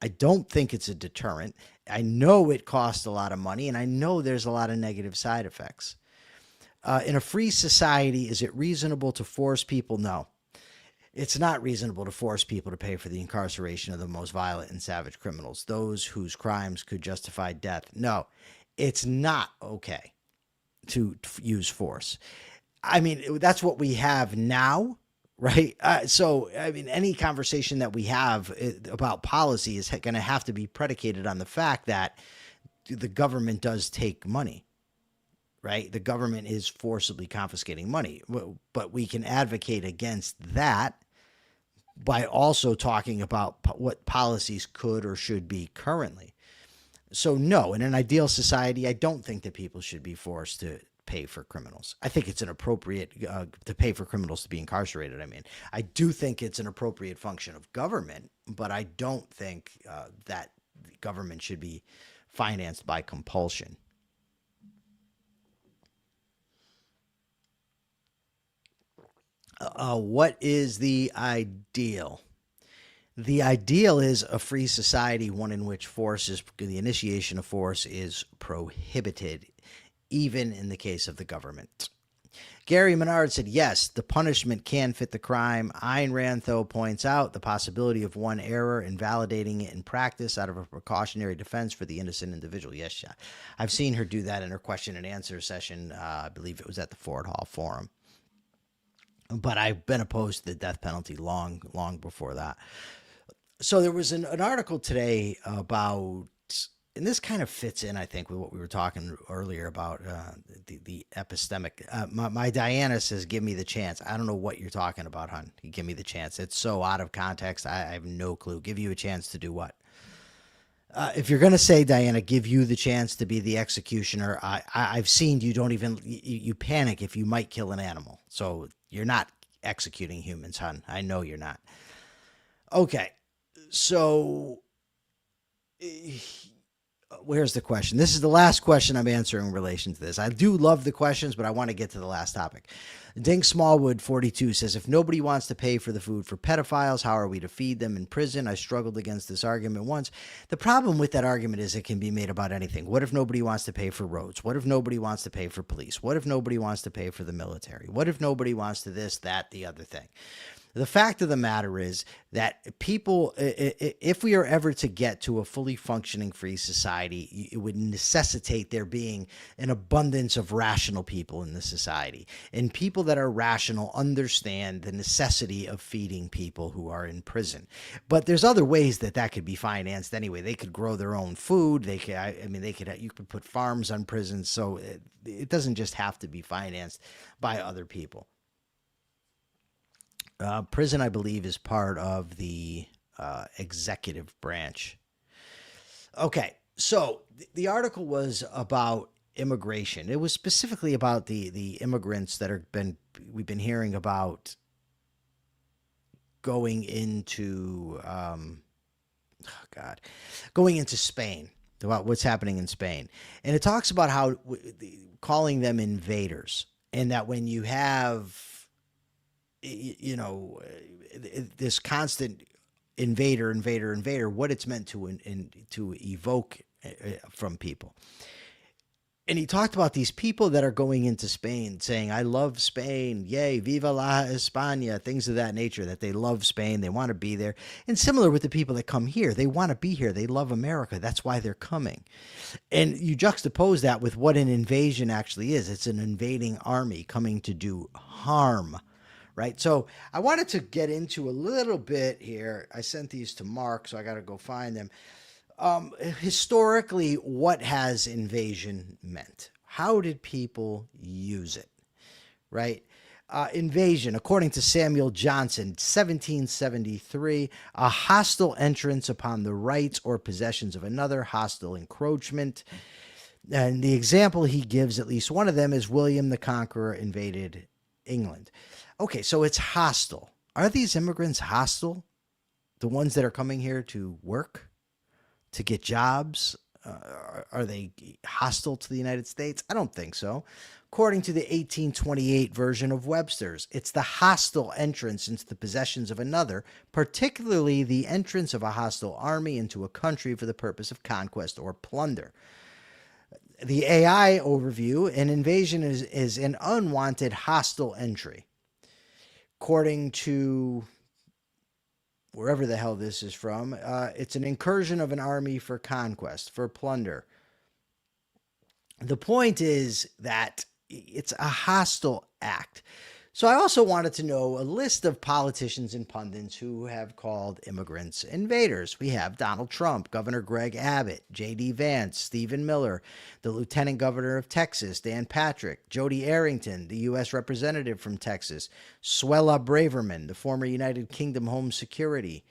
I don't think it's a deterrent. I know it costs a lot of money, and I know there's a lot of negative side effects. In a free society, is it reasonable to force people? No. It's not reasonable to force people to pay for the incarceration of the most violent and savage criminals, those whose crimes could justify death. No, it's not okay to use force. I mean, that's what we have now, right? So, I mean, any conversation that we have about policy is going to have to be predicated on the fact that the government does take money. Right? The government is forcibly confiscating money, but we can advocate against that by also talking about what policies could or should be currently. So no, in an ideal society, I don't think that people should be forced to pay for criminals. I think it's inappropriate to pay for criminals to be incarcerated. I mean, I do think it's an appropriate function of government, but I don't think that government should be financed by compulsion. What is the ideal? The ideal is a free society, one in which the initiation of force is prohibited, even in the case of the government. Gary Menard said, yes, the punishment can fit the crime. Ayn Rand, though, points out the possibility of one error invalidating it in practice out of a precautionary defense for the innocent individual. Yes, yeah. I've seen her do that in her question and answer session. I believe it was at the Ford Hall Forum. But I've been opposed to the death penalty long before that. So there was an article today about, and this kind of fits in, I think, with what we were talking earlier about the epistemic. My Diana says, give me the chance. I don't know what you're talking about, hon. Give me the chance. It's so out of context. I have no clue. Give you a chance to do what? If you're going to say, Diana, give you the chance to be the executioner, I've seen you panic if you might kill an animal. So you're not executing humans, hon. I know you're not. Okay. So where's the question? This is the last question I'm answering in relation to this. I do love the questions, but I want to get to the last topic. Dink Smallwood 42 says, if nobody wants to pay for the food for pedophiles, how are we to feed them in prison? I struggled against this argument once. The problem with that argument is it can be made about anything. What if nobody wants to pay for roads? What if nobody wants to pay for police? What if nobody wants to pay for the military? What if nobody wants to this, that, the other thing? The fact of the matter is that people, if we are ever to get to a fully functioning free society, it would necessitate there being an abundance of rational people in the society. And people that are rational understand the necessity of feeding people who are in prison. But there's other ways that could be financed anyway. They could grow their own food. You could put farms on prisons. So it doesn't just have to be financed by other people. Prison, I believe, is part of the executive branch. Okay, so the article was about immigration. It was specifically about the immigrants that we've been hearing about going into going into Spain, about what's happening in Spain, and it talks about how calling them invaders, and that when you have this constant invader, what it's meant to evoke from people. And he talked about these people that are going into Spain saying, I love Spain. Yay, viva la España, things of that nature, that they love Spain. They want to be there. And similar with the people that come here, they want to be here. They love America. That's why they're coming. And you juxtapose that with what an invasion actually is. It's an invading army coming to do harm, right? So I wanted to get into a little bit here. I sent these to Mark, so I got to go find them. Historically, what has invasion meant? How did people use it, right? Invasion, according to Samuel Johnson, 1773, a hostile entrance upon the rights or possessions of another, hostile encroachment. And the example he gives, at least one of them, is William the Conqueror invaded England. Okay, so it's hostile. Are these immigrants hostile? The ones that are coming here to work? To get jobs? Are they hostile to the United States? I don't think so. According to the 1828 version of Webster's, it's the hostile entrance into the possessions of another, particularly the entrance of a hostile army into a country for the purpose of conquest or plunder. The AI overview, an invasion is an unwanted hostile entry. According to wherever the hell this is from, it's an incursion of an army for conquest, for plunder. The point is that it's a hostile act. So I also wanted to know a list of politicians and pundits who have called immigrants invaders. We have Donald Trump, Governor Greg Abbott, J.D. Vance, Stephen Miller, the Lieutenant Governor of Texas, Dan Patrick, Jody Arrington, the U.S. Representative from Texas, Suella Braverman, the former United Kingdom Home Secretary,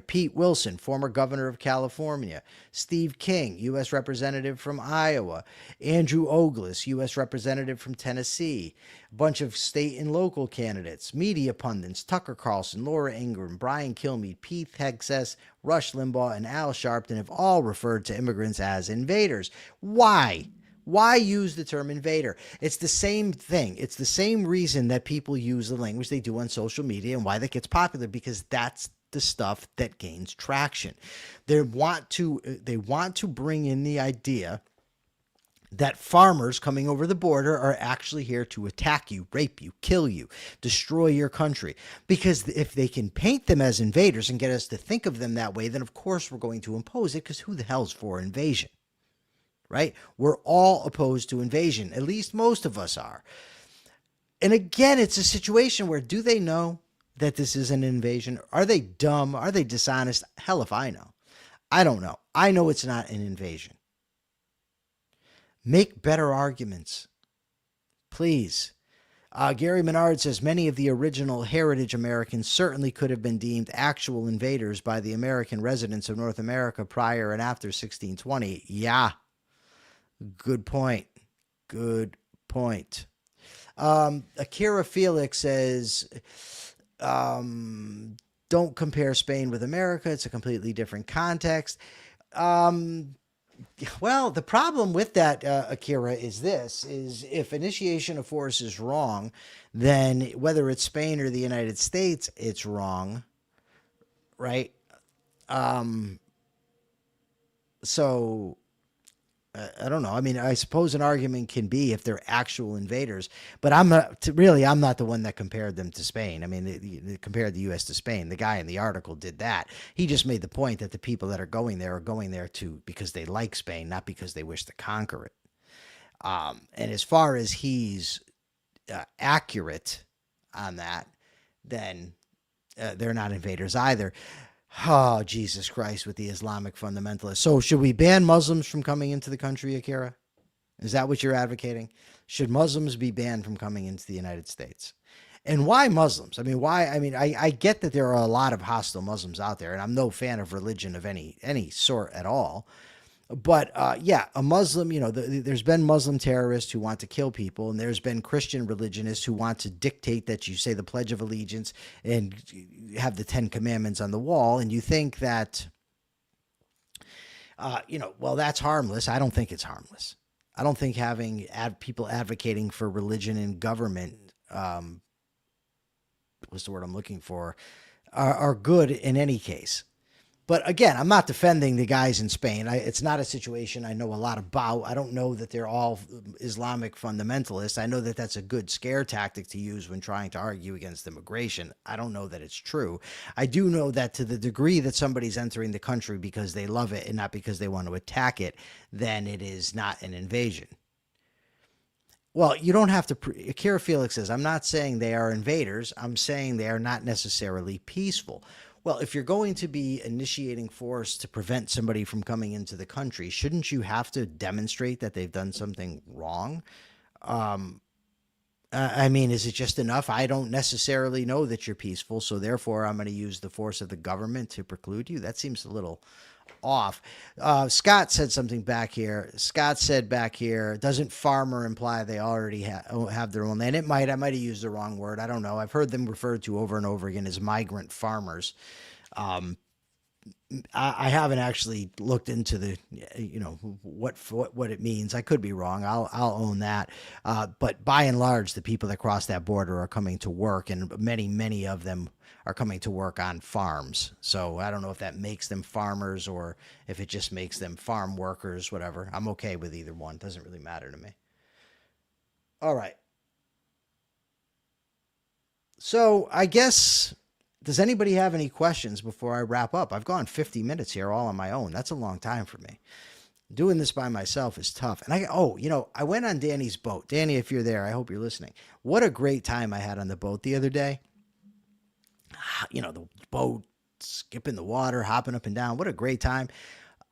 Pete Wilson, former governor of California, Steve King, U.S. representative from Iowa, Andrew Ogles, U.S. representative from Tennessee, a bunch of state and local candidates, media pundits, Tucker Carlson, Laura Ingraham, Brian Kilmeade, Pete Hegseth, Rush Limbaugh, and Al Sharpton have all referred to immigrants as invaders. Why? Why use the term invader? It's the same thing. It's the same reason that people use the language they do on social media and why that gets popular, because that's the stuff that gains traction. They want to bring in the idea that farmers coming over the border are actually here to attack you, rape you, kill you, destroy your country. Because if they can paint them as invaders and get us to think of them that way, then of course we're going to impose it, because who the hell's for invasion? Right? We're all opposed to invasion. At least most of us are. And again, it's a situation where, do they know that this is an invasion? Are they dumb? Are they dishonest? Hell if I know. I don't know. I know it's not an invasion. Make better arguments. Please. Gary Menard says many of the original heritage Americans certainly could have been deemed actual invaders by the American residents of North America prior and after 1620. Yeah. Good point. Good point. Akira Felix says, don't compare Spain with America. It's a completely different context. Well, the problem with that, Akira, is if initiation of force is wrong, then whether it's Spain or the United States, it's wrong, right? So I don't know. I mean, I suppose an argument can be if they're actual invaders, but I'm not the one that compared them to Spain. I mean, they compared the U.S. to Spain. The guy in the article did that. He just made the point that the people that are going there because they like Spain, not because they wish to conquer it. And as far as he's accurate on that, then they're not invaders either. Oh, Jesus Christ, with the Islamic fundamentalists. So should we ban Muslims from coming into the country, Akira? Is that what you're advocating? Should Muslims be banned from coming into the United States? And why Muslims? I mean, why? I mean, I get that there are a lot of hostile Muslims out there, and I'm no fan of religion of any sort at all. But yeah, a Muslim, there's been Muslim terrorists who want to kill people, and there's been Christian religionists who want to dictate that you say the Pledge of Allegiance and have the 10 Commandments on the wall. And you think that, well, that's harmless. I don't think it's harmless. I don't think having people advocating for religion in government, what's the word I'm looking for, are good in any case. But again, I'm not defending the guys in Spain. It's not a situation I know a lot about. I don't know that they're all Islamic fundamentalists. I know that that's a good scare tactic to use when trying to argue against immigration. I don't know that it's true. I do know that to the degree that somebody's entering the country because they love it and not because they want to attack it, then it is not an invasion. Well, you don't have to. Kira Felix says, I'm not saying they are invaders. I'm saying they are not necessarily peaceful. Well, if you're going to be initiating force to prevent somebody from coming into the country, shouldn't you have to demonstrate that they've done something wrong? I mean, is it just enough? I don't necessarily know that you're peaceful, so therefore I'm going to use the force of the government to preclude you. That seems a little off. Scott said something back here. Scott said back here, doesn't farmer imply they already have their own land? It might. I might have used the wrong word. I don't know. I've heard them referred to over and over again as migrant farmers. I haven't actually looked into the, what it means. I could be wrong. I'll own that. But by and large, the people that cross that border are coming to work, and many of them are coming to work on farms. So I don't know if that makes them farmers or if it just makes them farm workers, whatever. I'm okay with either one. Doesn't really matter to me. All right. So I guess, does anybody have any questions before I wrap up? I've gone 50 minutes here all on my own. That's a long time for me. Doing this by myself is tough. And I went on Danny's boat. Danny, if you're there, I hope you're listening. What a great time I had on the boat the other day. The boat, skipping the water, hopping up and down. What a great time.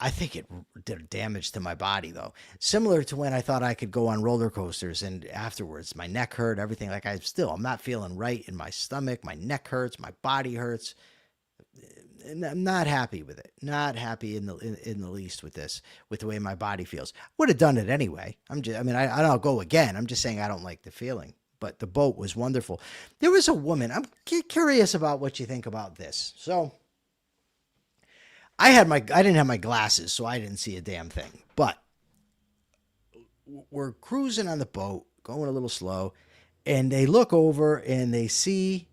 I think it did damage to my body, though. Similar to when I thought I could go on roller coasters, and afterwards my neck hurt, everything. Like I'm not feeling right in my stomach. My neck hurts, my body hurts. And I'm not happy with it. Not happy in the least with this, with the way my body feels. Would have done it anyway. I don't go again. I'm just saying I don't like the feeling. But the boat was wonderful. There was a woman. I'm curious about what you think about this. So I didn't have my glasses, so I didn't see a damn thing. But we're cruising on the boat, going a little slow, and they look over and they see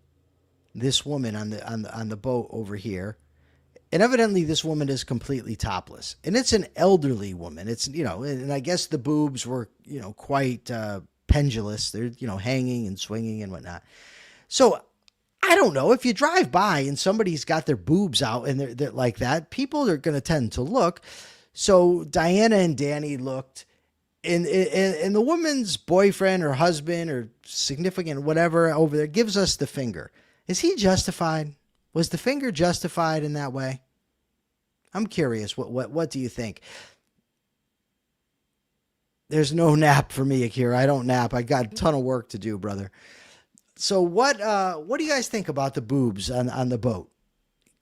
this woman on the boat over here. And evidently this woman is completely topless. And it's an elderly woman. It's, and I guess the boobs were, quite pendulous. They're, hanging and swinging and whatnot. So I don't know, if you drive by and somebody's got their boobs out and they're like that, people are going to tend to look. So Diana and Danny looked, and the woman's boyfriend or husband or significant whatever over there gives us the finger. Is he justified? Was the finger justified in that way? I'm curious. What do you think? There's no nap for me, Akira. I don't nap. I got a ton of work to do, brother. So what do you guys think about the boobs on the boat?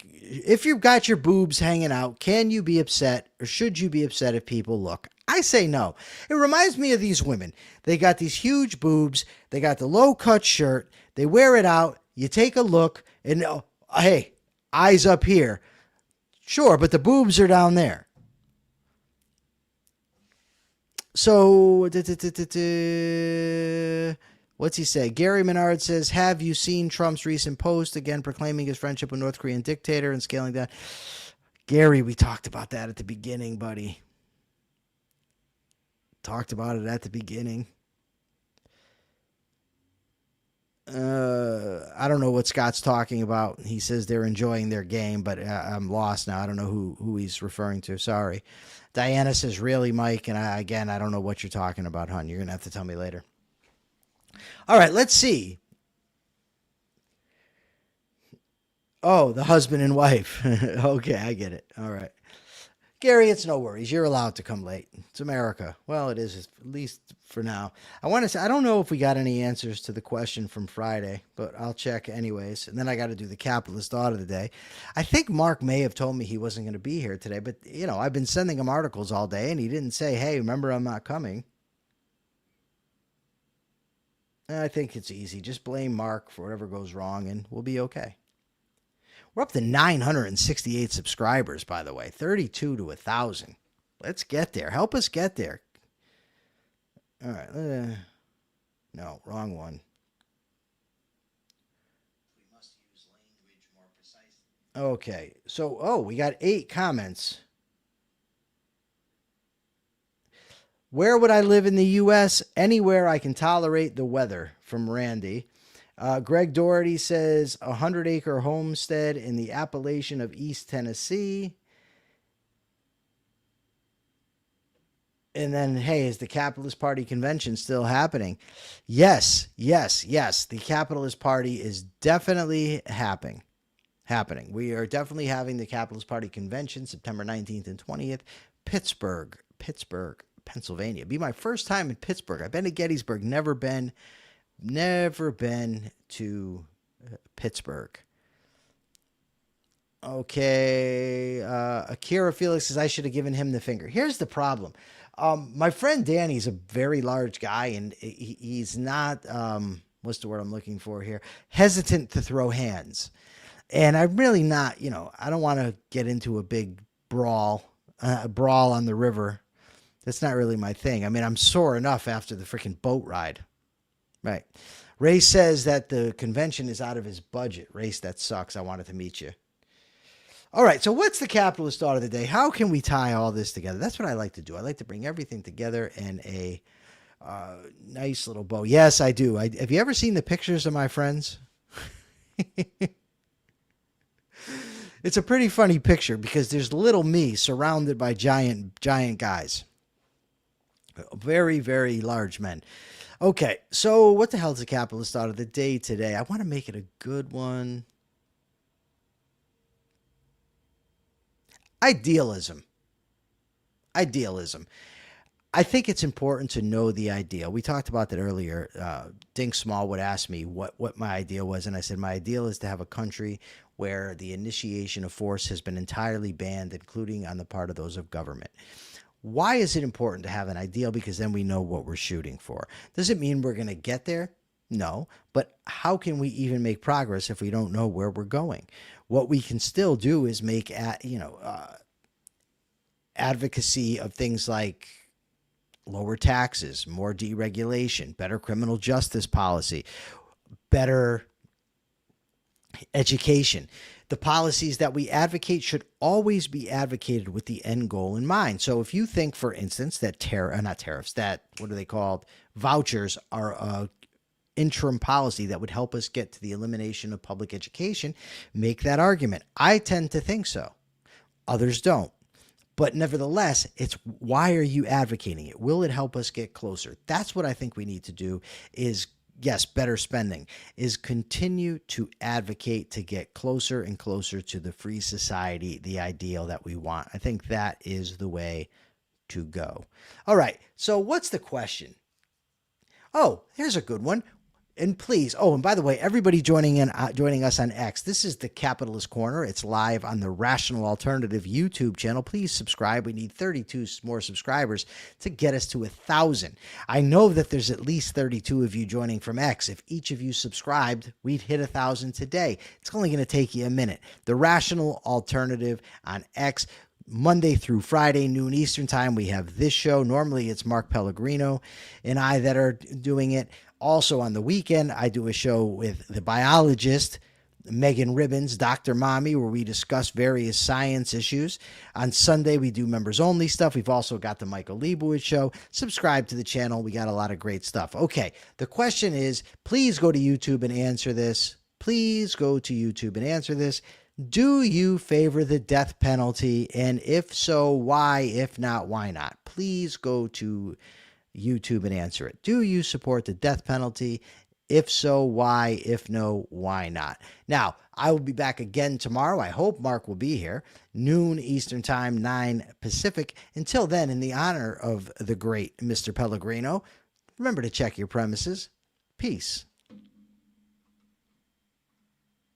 If you've got your boobs hanging out, can you be upset, or should you be upset if people look? I say no. It reminds me of these women. They got these huge boobs. They got the low-cut shirt. They wear it out. You take a look, and hey, eyes up here. Sure, but the boobs are down there. So, what's he say? Gary Menard says, have you seen Trump's recent post again proclaiming his friendship with North Korean dictator and scaling down? Gary, we talked about that at the beginning, buddy. Talked about it at the beginning. I don't know what Scott's talking about. He says they're enjoying their game, but I'm lost now. I don't know who he's referring to. Sorry. Diana says, really, Mike? And I don't know what you're talking about, hon. You're going to have to tell me later. All right, let's see. Oh, the husband and wife. Okay, I get it. All right. Gary, it's no worries. You're allowed to come late. It's America. Well, it is, at least for now. I want to say, I don't know if we got any answers to the question from Friday, but I'll check anyways. And then I got to do the capitalist thought of the day. I think Mark may have told me he wasn't going to be here today, but, I've been sending him articles all day, and he didn't say, hey, remember, I'm not coming. I think it's easy. Just blame Mark for whatever goes wrong, and we'll be okay. We're up to 968 subscribers, by the way. 32 to 1,000. Let's get there. Help us get there. All right. No, wrong one. We must use language more precisely. Okay. So, we got 8 comments. Where would I live in the U.S.? Anywhere I can tolerate the weather, from Randy. Greg Doherty says 100-acre homestead in the Appalachian of East Tennessee. And then, hey, is the Capitalist Party convention still happening? Yes. The Capitalist Party is definitely happening. We are definitely having the Capitalist Party convention September 19th and 20th. Pittsburgh, Pennsylvania. It'll be my first time in Pittsburgh. I've been to Gettysburg, never been to Pittsburgh. Okay. Akira Felix says I should have given him the finger. Here's the problem. My friend Danny's a very large guy, and he's not, what's the word I'm looking for here? Hesitant to throw hands. And I'm really not, I don't want to get into a big brawl on the river. That's not really my thing. I mean, I'm sore enough after the freaking boat ride. Right. Ray says that the convention is out of his budget. Race, that sucks. I wanted to meet you. All right, so what's the capitalist thought of the day? How can we tie all this together? That's what I like to do. I like to bring everything together in a nice little bow. Yes, I do. Have you ever seen the pictures of my friends? It's a pretty funny picture because there's little me surrounded by giant guys. Very, very large men. Okay, so what the hell is the capitalist thought of the day today? I want to make it a good one. Idealism. I think it's important to know the ideal. We talked about that earlier. Dink Smallwood asked me what my ideal was, and I said my ideal is to have a country where the initiation of force has been entirely banned, including on the part of those of government. Why is it important to have an ideal? Because then we know what we're shooting for. Does it mean we're going to get there? No. But how can we even make progress if we don't know where we're going? What we can still do is make advocacy of things like lower taxes, more deregulation, better criminal justice policy, better education. The policies that we advocate should always be advocated with the end goal in mind. So if you think, for instance, that what are they called? Vouchers are a interim policy that would help us get to the elimination of public education, make that argument. I tend to think so. Others don't. But nevertheless, it's why are you advocating it? Will it help us get closer? That's what I think we need to do is, yes, better spending, is continue to advocate to get closer and closer to the free society, the ideal that we want. I think that is the way to go. All right, so what's the question? Oh, here's a good one. And please, and by the way, everybody joining us on X, this is the Capitalist Corner. It's live on the Rational Alternative YouTube channel. Please subscribe. We need 32 more subscribers to get us to 1,000. I know that there's at least 32 of you joining from X. If each of you subscribed, we'd hit 1,000 today. It's only going to take you a minute. The Rational Alternative on X. Monday through Friday, noon Eastern time, we have this show. Normally, it's Mark Pellegrino and I that are doing it. Also on the weekend, I do a show with the biologist, Megan Ribbons, Dr. Mommy, where we discuss various science issues. On Sunday, we do members only stuff. We've also got the Michael Liebowitz show. Subscribe to the channel. We got a lot of great stuff. Okay, the question is, please go to YouTube and answer this. Do you favor the death penalty? And if so, why? If not, why not? Please go to YouTube and answer it. Do you support the death penalty? If so, why? If no, why not? Now, I will be back again tomorrow. I hope Mark will be here. Noon Eastern Time, 9 Pacific. Until then, in the honor of the great Mr. Pellegrino, remember to check your premises. Peace.